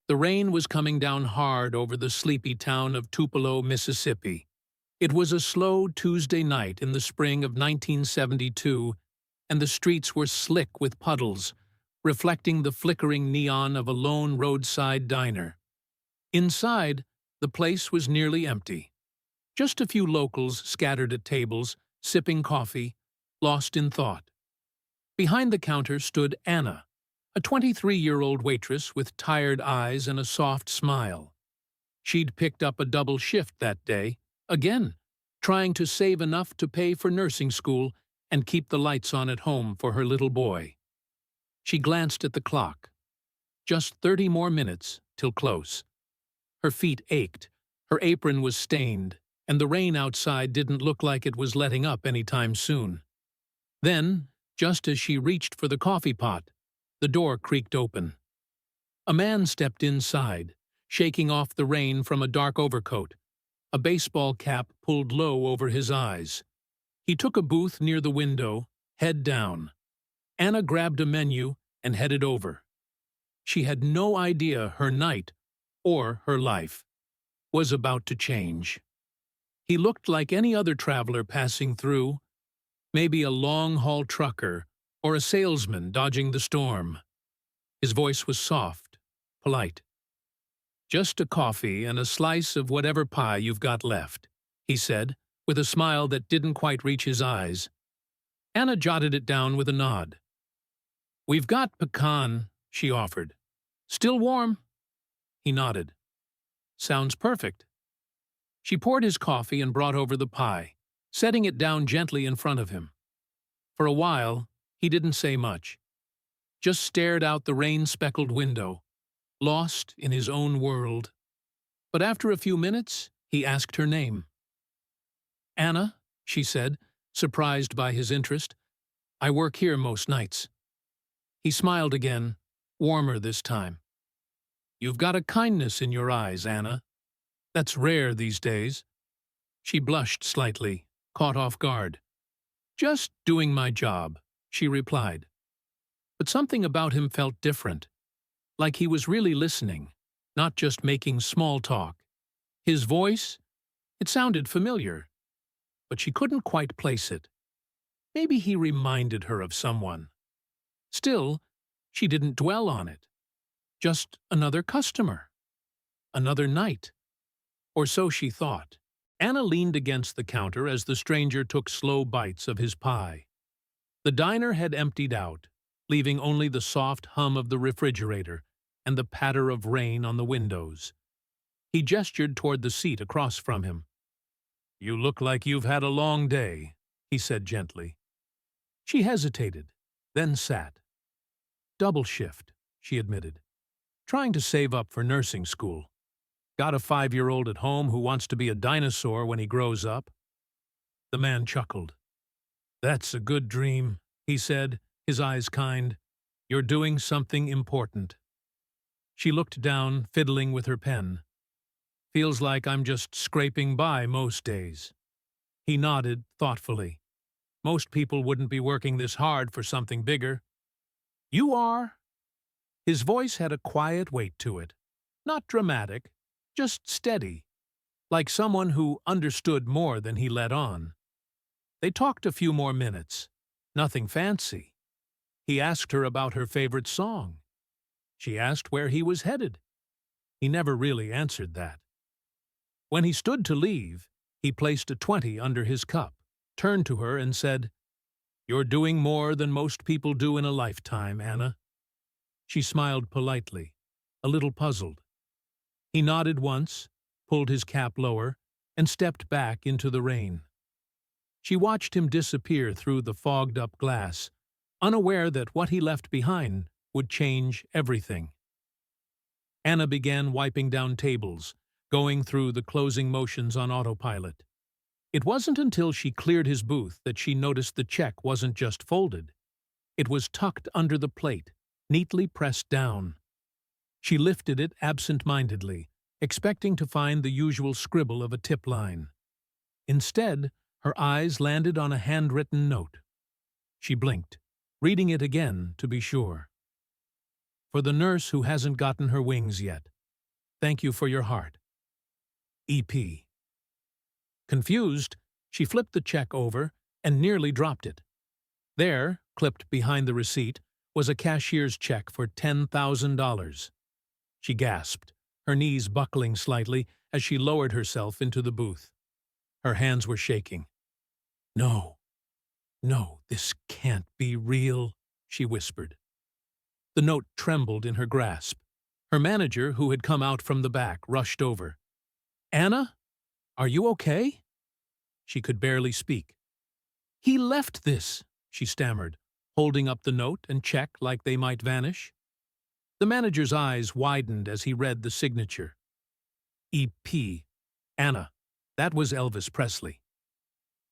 The rain was coming down hard over the sleepy town of Tupelo, Mississippi. It was a slow Tuesday night in the spring of 1972, and the streets were slick with puddles, reflecting the flickering neon of a lone roadside diner. Inside, the place was nearly empty. Just a few locals scattered at tables, sipping coffee, lost in thought. Behind the counter stood Anna, a 23-year-old waitress with tired eyes and a soft smile. She'd picked up a double shift that day, again, trying to save enough to pay for nursing school and keep the lights on at home for her little boy. She glanced at the clock. Just 30 more minutes till close. Her feet ached, her apron was stained, and the rain outside didn't look like it was letting up any time soon. Then, just as she reached for the coffee pot, the door creaked open. A man stepped inside, shaking off the rain from a dark overcoat, a baseball cap pulled low over his eyes. He took a booth near the window, head down. Anna grabbed a menu and headed over. She had no idea her night, or her life, was about to change. He looked like any other traveler passing through, maybe a long-haul trucker or a salesman dodging the storm. His voice was soft, polite. "Just a coffee and a slice of whatever pie you've got left," he said, with a smile that didn't quite reach his eyes. Anna jotted it down with a nod. "We've got pecan," she offered. "Still warm?" He nodded. "Sounds perfect." She poured his coffee and brought over the pie, setting it down gently in front of him. For a while, he didn't say much, just stared out the rain-speckled window, lost in his own world. But after a few minutes, he asked her name. "Anna," she said, surprised by his interest. "I work here most nights." He smiled again, warmer this time. "You've got a kindness in your eyes, Anna. That's rare these days." She blushed slightly, caught off guard. "Just doing my job," she replied. But something about him felt different, like he was really listening, not just making small talk. His voice, it sounded familiar, but she couldn't quite place it. Maybe he reminded her of someone. Still, she didn't dwell on it. Just another customer. Another night. Or so she thought. Anna leaned against the counter as the stranger took slow bites of his pie. The diner had emptied out, leaving only the soft hum of the refrigerator and the patter of rain on the windows. He gestured toward the seat across from him. "You look like you've had a long day," he said gently. She hesitated, then sat. "Double shift," she admitted. "Trying to save up for nursing school. Got a 5-year-old at home who wants to be a dinosaur when he grows up." The man chuckled. "That's a good dream," he said, his eyes kind. "You're doing something important." She looked down, fiddling with her pen. "Feels like I'm just scraping by most days." He nodded thoughtfully. "Most people wouldn't be working this hard for something bigger." "You are." His voice had a quiet weight to it. Not dramatic, just steady, like someone who understood more than he let on. They talked a few more minutes. Nothing fancy. He asked her about her favorite song. She asked where he was headed. He never really answered that. When he stood to leave, he placed a 20 under his cup, turned to her and said, "You're doing more than most people do in a lifetime, Anna." She smiled politely, a little puzzled. He nodded once, pulled his cap lower, and stepped back into the rain. She watched him disappear through the fogged-up glass, unaware that what he left behind would change everything. Anna began wiping down tables, going through the closing motions on autopilot. It wasn't until she cleared his booth that she noticed the check wasn't just folded. It was tucked under the plate, neatly pressed down. She lifted it absent-mindedly, expecting to find the usual scribble of a tip line. Instead, her eyes landed on a handwritten note. She blinked, reading it again to be sure. "For the nurse who hasn't gotten her wings yet, Thank you for your heart. EP. Confused, she flipped the check over and nearly dropped it. There, clipped behind the receipt, was a cashier's check for $10,000. She gasped, her knees buckling slightly as she lowered herself into the booth. Her hands were shaking. No, no, this can't be real, she whispered. The note trembled in her grasp. Her manager, who had come out from the back, rushed over. Anna? Are you okay? She could barely speak. He left this, she stammered, holding up the note and check like they might vanish. The manager's eyes widened as he read the signature. E.P. Anna. That was Elvis Presley.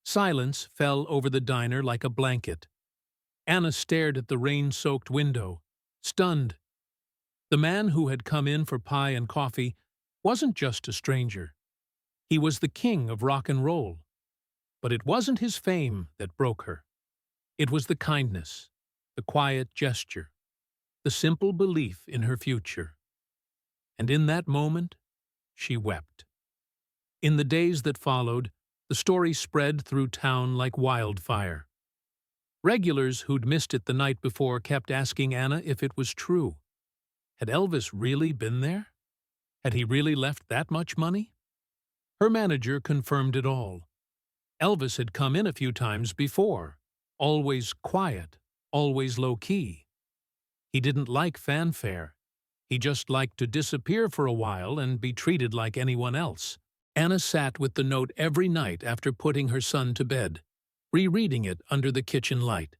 Silence fell over the diner like a blanket. Anna stared at the rain-soaked window, stunned. The man who had come in for pie and coffee wasn't just a stranger. He was the king of rock and roll. But it wasn't his fame that broke her. It was the kindness, the quiet gesture, the simple belief in her future. And in that moment, she wept. In the days that followed, the story spread through town like wildfire. Regulars who'd missed it the night before kept asking Anna if it was true. Had Elvis really been there? Had he really left that much money? Her manager confirmed it all. Elvis had come in a few times before, always quiet, always low-key. He didn't like fanfare. He just liked to disappear for a while and be treated like anyone else. Anna sat with the note every night after putting her son to bed, rereading it under the kitchen light.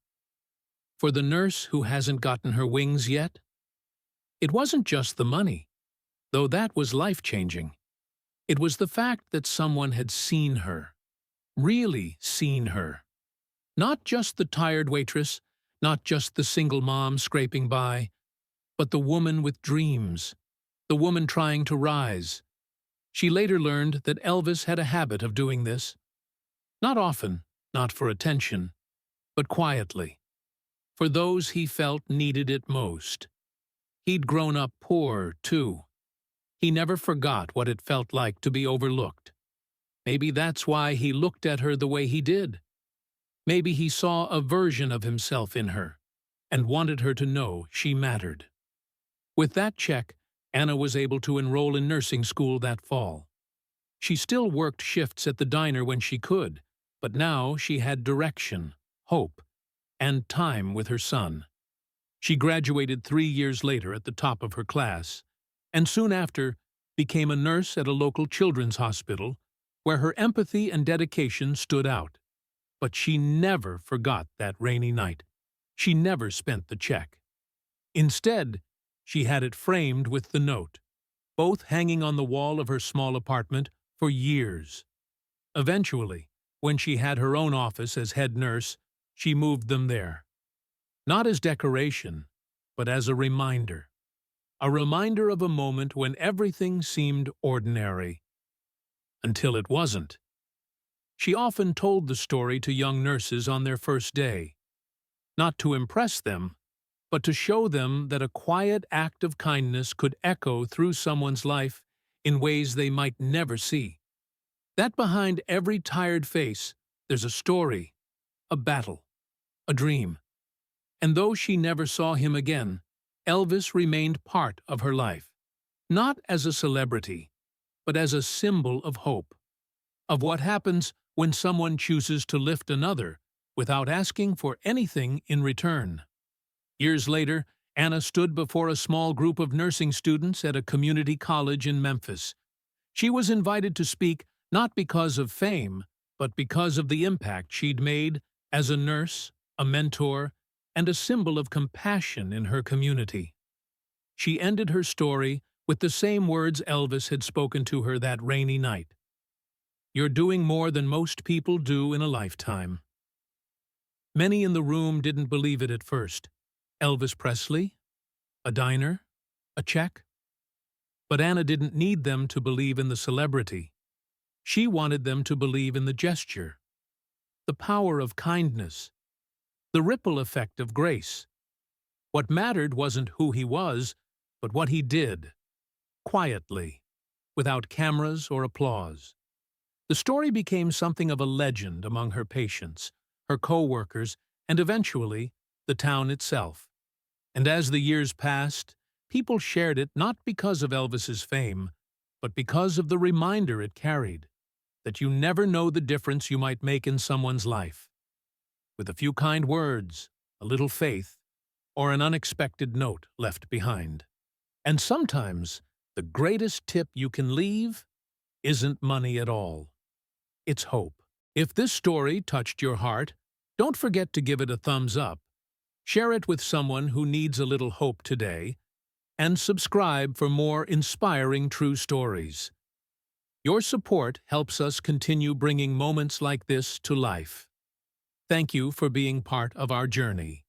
For the nurse who hasn't gotten her wings yet? It wasn't just the money, though that was life-changing. It was the fact that someone had seen her, really seen her. Not just the tired waitress, not just the single mom scraping by, but the woman with dreams, the woman trying to rise. She later learned that Elvis had a habit of doing this. Not often, not for attention, but quietly, for those he felt needed it most. He'd grown up poor, too. He never forgot what it felt like to be overlooked. Maybe that's why he looked at her the way he did. Maybe he saw a version of himself in her and wanted her to know she mattered. With that check, Anna was able to enroll in nursing school that fall. She still worked shifts at the diner when she could, but now she had direction, hope, and time with her son. She graduated 3 years later at the top of her class, and soon after became a nurse at a local children's hospital where her empathy and dedication stood out. But she never forgot that rainy night. She never spent the check. Instead, she had it framed with the note, both hanging on the wall of her small apartment for years. Eventually, when she had her own office as head nurse, she moved them there. Not as decoration, but as a reminder. A reminder of a moment when everything seemed ordinary. Until it wasn't. She often told the story to young nurses on their first day. Not to impress them, but to show them that a quiet act of kindness could echo through someone's life in ways they might never see. That behind every tired face, there's a story, a battle, a dream. And though she never saw him again, Elvis remained part of her life. Not as a celebrity, but as a symbol of hope, of what happens when someone chooses to lift another without asking for anything in return. Years later, Anna stood before a small group of nursing students at a community college in Memphis. She was invited to speak not because of fame, but because of the impact she'd made as a nurse, a mentor, and a symbol of compassion in her community. She ended her story with the same words Elvis had spoken to her that rainy night. "You're doing more than most people do in a lifetime." Many in the room didn't believe it at first. Elvis Presley? A diner? A check? But Anna didn't need them to believe in the celebrity. She wanted them to believe in the gesture, the power of kindness, the ripple effect of grace. What mattered wasn't who he was, but what he did. quietly, without cameras or applause. The story became something of a legend among her patients, her co-workers, and eventually, the town itself. And as the years passed, people shared it not because of Elvis's fame, but because of the reminder it carried, that you never know the difference you might make in someone's life. With a few kind words, a little faith, or an unexpected note left behind. And sometimes, the greatest tip you can leave isn't money at all. It's hope. If this story touched your heart, don't forget to give it a thumbs up, share it with someone who needs a little hope today, and subscribe for more inspiring true stories. Your support helps us continue bringing moments like this to life. Thank you for being part of our journey.